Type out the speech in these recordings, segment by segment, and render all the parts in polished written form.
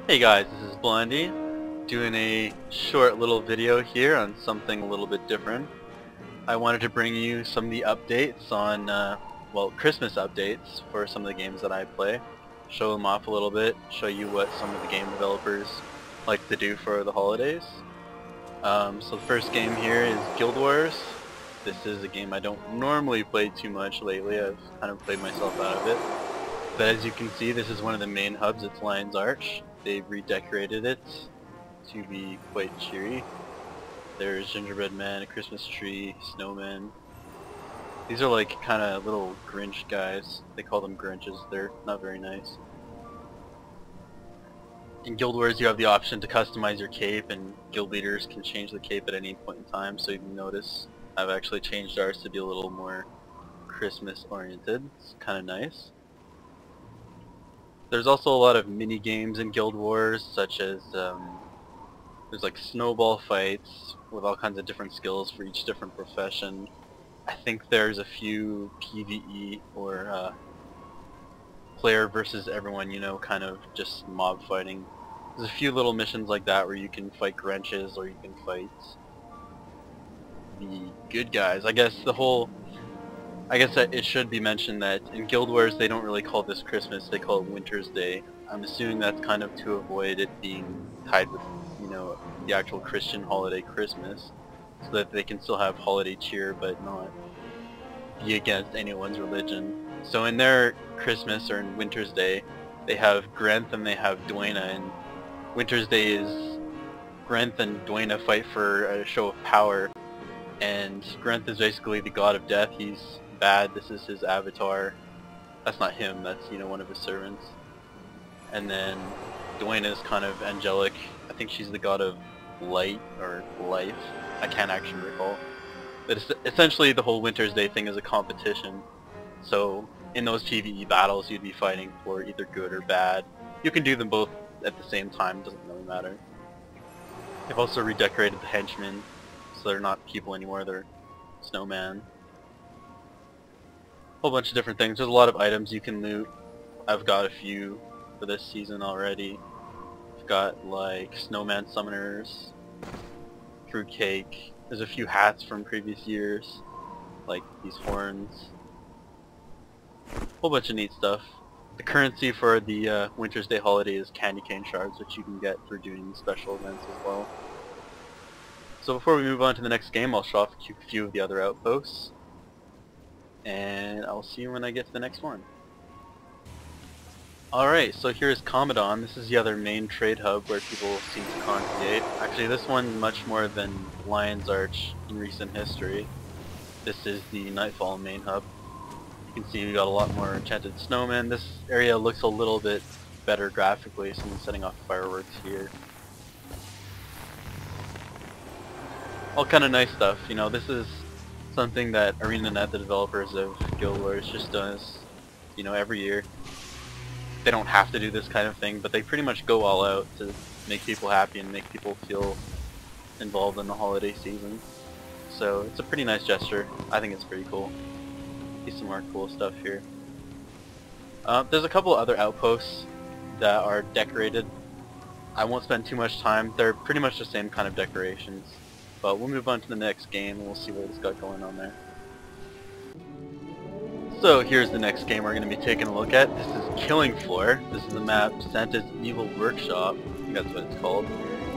Hey guys, this is Blondie, doing a short little video here on something a little bit different. I wanted to bring you some of the updates on, well, Christmas updates for some of the games that I play. Show them off a little bit, show you what some of the game developers like to do for the holidays. So the first game here is Guild Wars. This is a game I don't normally play too much lately. I've kind of played myself out of it. But as you can see, this is one of the main hubs. It's Lion's Arch. They've redecorated it to be quite cheery. There's gingerbread man, a Christmas tree, snowmen. These are like kind of little Grinch guys. They call them Grinches. They're not very nice. In Guild Wars you have the option to customize your cape, and guild leaders can change the cape at any point in time. So you can notice I've actually changed ours to be a little more Christmas oriented. It's kind of nice. There's also a lot of mini games in Guild Wars, such as there's like snowball fights with all kinds of different skills for each different profession. I think there's a few PvE or player versus everyone, you know, kind of just mob fighting. There's a few little missions like that where you can fight Grinches or you can fight the good guys. I guess it should be mentioned that in Guild Wars they don't really call this Christmas, they call it Winter's Day. I'm assuming that's kind of to avoid it being tied with, you know, the actual Christian holiday Christmas, so that they can still have holiday cheer but not be against anyone's religion. So in their Christmas, or in Winter's Day, they have Grenth and they have Dwayna, and Winter's Day is Grenth and Dwayna fight for a show of power, and Grenth is basically the god of death. He's bad. This is his avatar. That's not him, that's, you know, one of his servants. And then Dwayna is kind of angelic. I think she's the god of light or life. I can't actually recall. But it's essentially the whole Winter's Day thing is a competition. So in those PvE battles you'd be fighting for either good or bad. You can do them both at the same time, doesn't really matter. They've also redecorated the henchmen, so they're not people anymore, they're snowman. Whole bunch of different things. There's a lot of items you can loot. I've got a few for this season already. I've got like snowman summoners, fruit cake. There's a few hats from previous years, like these horns. Whole bunch of neat stuff. The currency for the Winter's Day holiday is candy cane shards, which you can get for doing special events as well. So before we move on to the next game, I'll show off a few of the other outposts. And I'll see you when I get to the next one. Alright, so here's Commodon. This is the other main trade hub where people seem to congregate. Actually, this one much more than Lion's Arch in recent history. This is the Nightfall main hub. You can see we got a lot more enchanted snowmen. This area looks a little bit better graphically. Someone's setting off fireworks here. All kind of nice stuff. You know, this is something that ArenaNet, the developers of Guild Wars, just does, you know, every year. They don't have to do this kind of thing, but they pretty much go all out to make people happy and make people feel involved in the holiday season. So it's a pretty nice gesture. I think it's pretty cool. See some more cool stuff here. There's a couple other outposts that are decorated. I won't spend too much time. They're pretty much the same kind of decorations. But we'll move on to the next game and we'll see what it's got going on there. So here's the next game we're going to be taking a look at. This is Killing Floor. This is the map Santa's Evil Workshop. I think that's what it's called.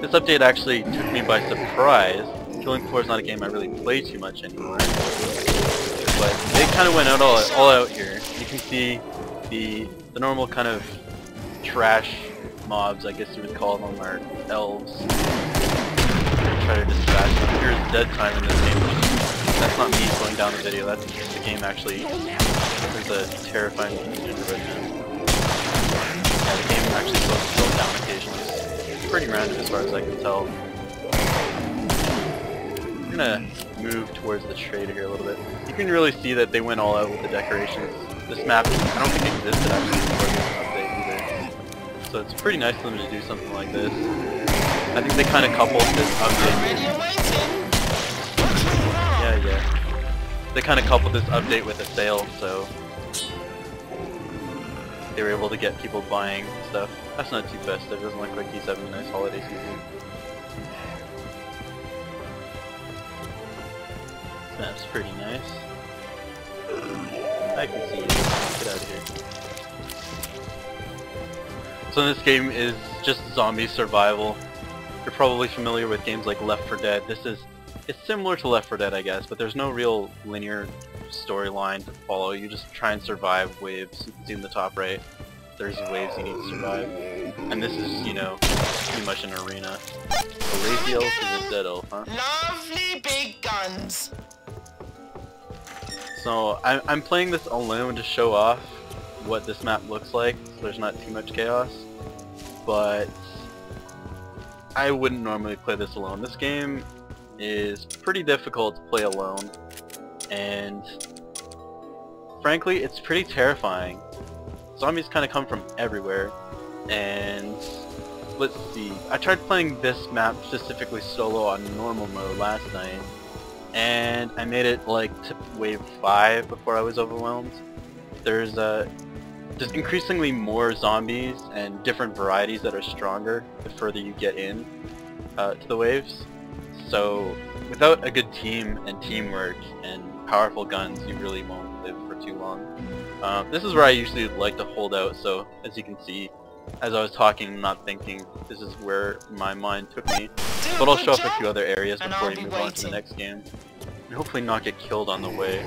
This update actually took me by surprise. Killing Floor is not a game I really play too much anymore. But they kind of went out all out here. You can see the normal kind of trash mobs, I guess you would call them, are elves. Try to dispatch them. Here's dead time in this game. That's not me slowing down the video, that's the game actually. There's a terrifying gingerbread man. Yeah, the game actually slows down occasionally. It's pretty random as far as I can tell. I'm gonna move towards the trade here a little bit. You can really see that they went all out with the decorations. This map, I don't think existed actually before this update either. So it's pretty nice of them to do something like this. I think they kind of coupled this update. They kind of coupled this update with a sale, so they were able to get people buying stuff. That's not too festive. It doesn't look like he's having a nice holiday season. This map's pretty nice. I can see you. Get out of here. So this game is just zombie survival. You're probably familiar with games like Left 4 Dead. It's similar to Left 4 Dead, I guess, but there's no real linear storyline to follow. You just try and survive waves. You can see in the top right, there's waves you need to survive. And this is, you know, pretty much an arena. A lazy elf is a dead elf, huh? Lovely big guns. So I'm playing this alone to show off what this map looks like, so there's not too much chaos. But I wouldn't normally play this alone. This game is pretty difficult to play alone, and frankly it's pretty terrifying. Zombies kind of come from everywhere, and let's see, I tried playing this map specifically solo on normal mode last night, and I made it like to wave 5 before I was overwhelmed. There's just increasingly more zombies and different varieties that are stronger the further you get in to the waves. So without a good team and teamwork and powerful guns, you really won't live for too long. This is where I usually like to hold out, so as you can see, as I was talking, not thinking, this is where my mind took me. But I'll show off a few other areas before we move on to the next game, and hopefully not get killed on the way.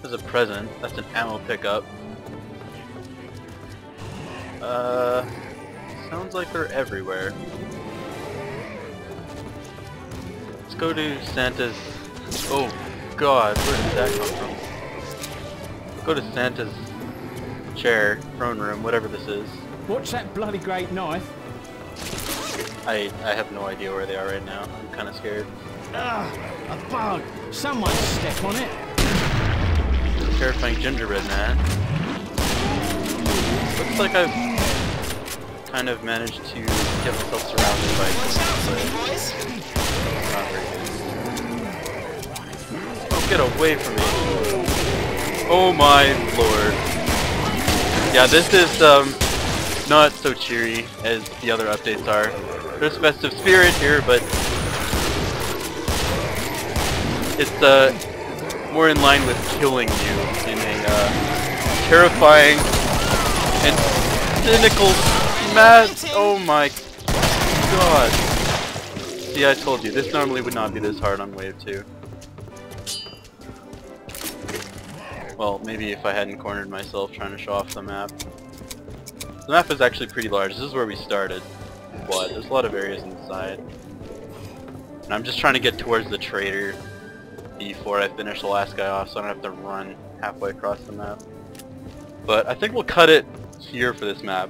There's a present, that's an ammo pickup. Sounds like they're everywhere. Let's go to Santa's... Oh god, where did that come from? Let's go to Santa's chair, throne room, whatever this is. Watch that bloody great knife. I have no idea where they are right now. I'm kinda scared. Ah, a bug! Someone step on it! Terrifying gingerbread man. Looks like I've kind of managed to get myself surrounded by boys. Not very good. Oh, get away from me. Oh my lord. Yeah, this is not so cheery as the other updates are. There's festive spirit here, but it's more in line with killing you in a terrifying and cynical oh my god. See, I told you, this normally would not be this hard on Wave 2. Well, maybe if I hadn't cornered myself trying to show off the map. The map is actually pretty large. This is where we started, but there's a lot of areas inside. And I'm just trying to get towards the trader before I finish the last guy off, so I don't have to run halfway across the map. But I think we'll cut it here for this map.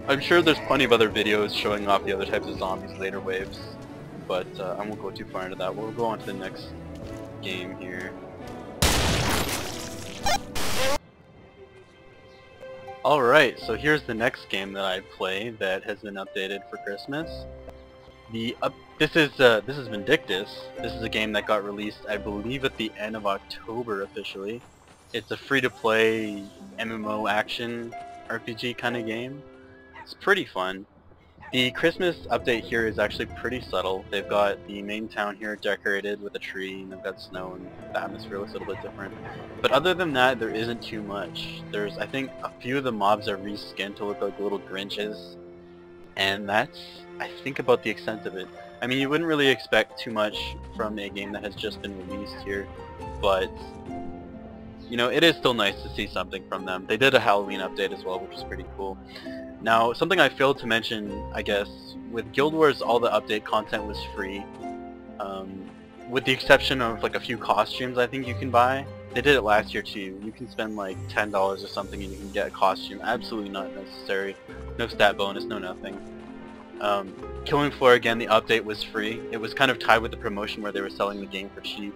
I'm sure there's plenty of other videos showing off the other types of zombies later waves, but I won't go too far into that. We'll go on to the next game here. Alright, so here's the next game that I play that has been updated for Christmas. This is Vindictus. This is a game that got released, I believe, at the end of October officially. It's a free-to-play MMO action RPG kind of game. It's pretty fun. The Christmas update here is actually pretty subtle. They've got the main town here decorated with a tree, and they've got snow, and the atmosphere looks a little bit different. But other than that, there isn't too much. There's, I think, a few of the mobs are reskinned to look like little Grinches, and that's, I think, about the extent of it. I mean, you wouldn't really expect too much from a game that has just been released here, but you know, it is still nice to see something from them. They did a Halloween update as well, which is pretty cool. Now, something I failed to mention, I guess, with Guild Wars, all the update content was free. With the exception of like a few costumes I think you can buy. They did it last year too. You can spend like $10 or something and you can get a costume. Absolutely not necessary. No stat bonus, no nothing. Killing Floor, again, the update was free. It was kind of tied with the promotion where they were selling the game for cheap.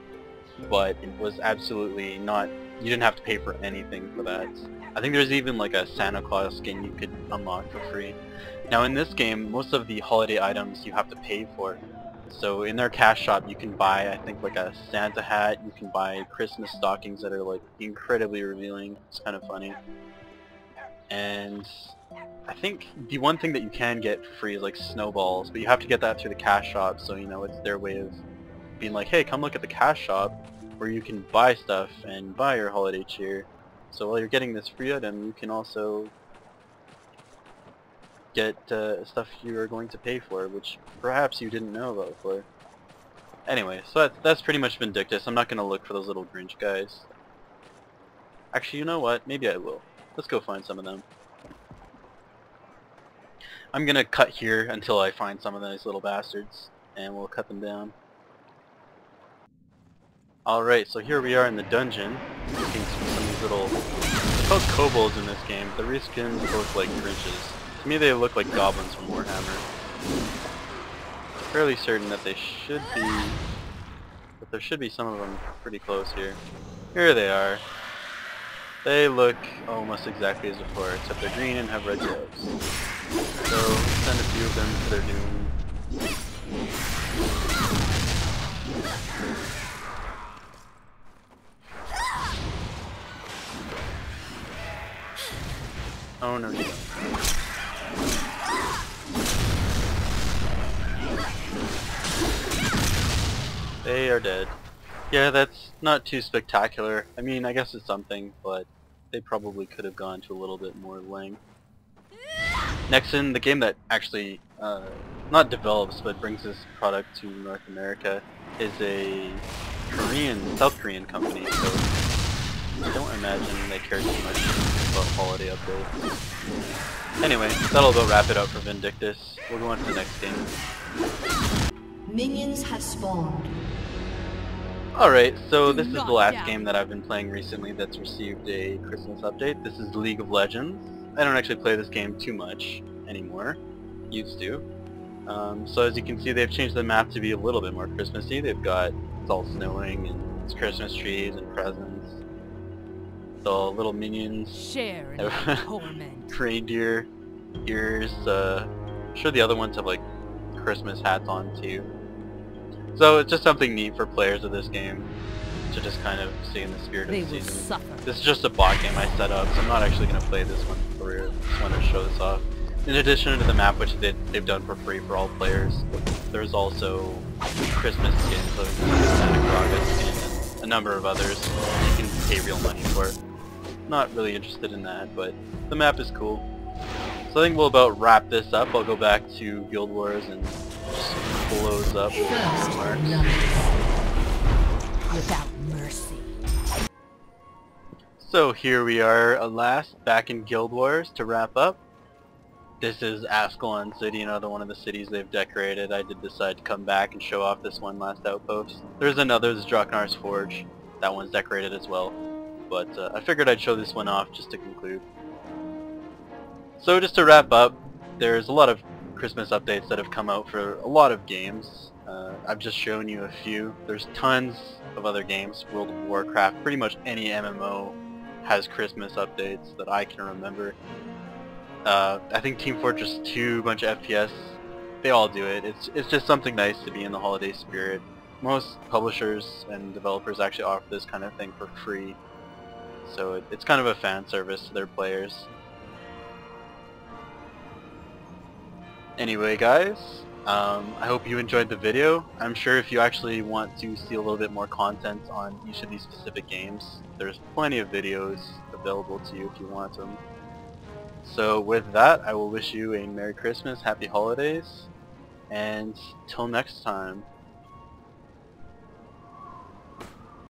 But it was absolutely not, you didn't have to pay for anything for that. I think there's even like a Santa Claus skin you could unlock for free. Now in this game, most of the holiday items you have to pay for. So in their cash shop you can buy, I think, like a Santa hat, you can buy Christmas stockings that are like incredibly revealing. It's kind of funny. And I think the one thing that you can get for free is like snowballs, but you have to get that through the cash shop, so you know, it's their way of being like, hey, come look at the cash shop where you can buy stuff and buy your holiday cheer. So while you're getting this free item, you can also get stuff you are going to pay for, which perhaps you didn't know about before. Anyway, so that's pretty much Vindictus. I'm not going to look for those little Grinch guys. Actually, you know what? Maybe I will. Let's go find some of them. I'm going to cut here until I find some of those little bastards, and we'll cut them down. Alright, so here we are in the dungeon, looking through some of these little... They're called kobolds in this game. The reskins look like Grinches. To me they look like goblins from Warhammer. Fairly certain that they should be... But there should be some of them pretty close here. Here they are. They look almost exactly as before, except they're green and have red tails. So, send a few of them to their doom. Oh no, you don't. They are dead. Yeah, that's not too spectacular. I mean, I guess it's something, but they probably could have gone to a little bit more length. Next in, the game that actually, not develops, but brings this product to North America is a South Korean company, so I don't imagine they care too much about holiday updates. Anyway, that'll about wrap it up for Vindictus. We'll go on to the next game. Minions have spawned. Alright, so this is the last game that I've been playing recently that's received a Christmas update. This is League of Legends. I don't actually play this game too much anymore. Used to. So as you can see, they've changed the map to be a little bit more Christmassy. They've got, it's all snowing and it's Christmas trees and presents. The little minions. Share in my torment. Reindeer ears. I'm sure the other ones have like Christmas hats on too. So it's just something neat for players of this game to just kind of stay in the spirit of the season. Suffer. This is just a bot game I set up, so I'm not actually going to play this one for real. I just want to show this off. In addition to the map, which they've done for free for all players, there's also Christmas skins, so Santa Claus skin and a number of others you can pay real money for. Not really interested in that, but the map is cool. So I think we'll about wrap this up. I'll go back to Guild Wars and just close up with marks. Without mercy. So here we are, alas, back in Guild Wars to wrap up. This is Ascalon City, another one of the cities they've decorated. I did decide to come back and show off this one last outpost. There's another, this is Draknar's Forge. That one's decorated as well. But I figured I'd show this one off just to conclude. So just to wrap up, there's a lot of Christmas updates that have come out for a lot of games. I've just shown you a few. There's tons of other games. World of Warcraft, pretty much any MMO has Christmas updates that I can remember. I think Team Fortress 2, a bunch of FPS, they all do it. It's just something nice to be in the holiday spirit. Most publishers and developers actually offer this kind of thing for free. So it's kind of a fan service to their players. Anyway guys, I hope you enjoyed the video. I'm sure if you actually want to see a little bit more content on each of these specific games, there's plenty of videos available to you if you want them. So with that, I will wish you a Merry Christmas, Happy Holidays, and till next time.